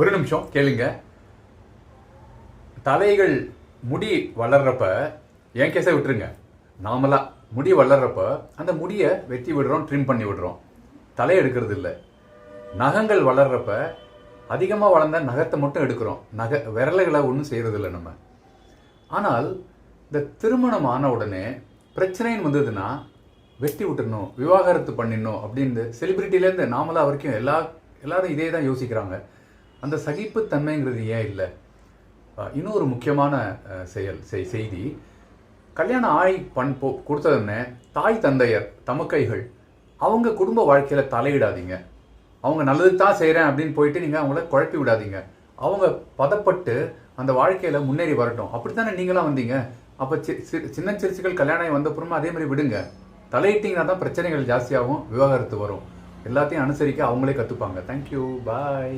ஒரு நிமிஷம் கேளுங்க. தலைகள் முடி வளர்றப்ப என் கேஸை விட்டுருங்க. நார்மலா முடி வளர்றப்ப அந்த முடியை வெட்டி விடுறோம், ட்ரிம் பண்ணி விடுறோம், தலையை எடுக்கிறது இல்லை. நகங்கள் வளர்றப்ப அதிகமாக வளர்ந்த நகத்தை மட்டும் எடுக்கிறோம், விரல்களை ஒன்றும் செய்யறது இல்லை நம்ம. ஆனால் இந்த திருமணம் ஆன உடனே பிரச்சனைன்னு வந்ததுன்னா வெட்டி விட்டுடணும், விவாகரத்து பண்ணிடணும் அப்படின்னு செலிபிரிட்டிலேருந்து நாமளா வரைக்கும் எல்லாரும் இதே தான் யோசிக்கிறாங்க. அந்த சகிப்புத்தன்மைங்கிறது ஏன் இல்லை? இன்னொரு முக்கியமான செய்தி, கல்யாணம் ஆகி கொடுத்ததுன்னு தாய் தந்தையர் தமக்கைகள் அவங்க குடும்ப வாழ்க்கையில் தலையிடாதீங்க. அவங்க நல்லது தான் செய்கிறேன் அப்படின்னு போயிட்டு நீங்கள் அவங்கள குழப்பி விடாதீங்க. அவங்க பதப்பட்டு அந்த வாழ்க்கையில் முன்னேறி வரட்டும். அப்படித்தானே நீங்களாம் வந்தீங்க. அப்போ சின்ன சிறுசுகள் கல்யாணம் வந்தப்புறமா அதே மாதிரி விடுங்க. தலையிட்டிங்கன்னா தான் பிரச்சனைகள் ஜாஸ்தியாகும், விவாகரத்து வரும். எல்லாத்தையும் அனுசரிக்க அவங்களே கற்றுப்பாங்க. தேங்க்யூ, பாய்.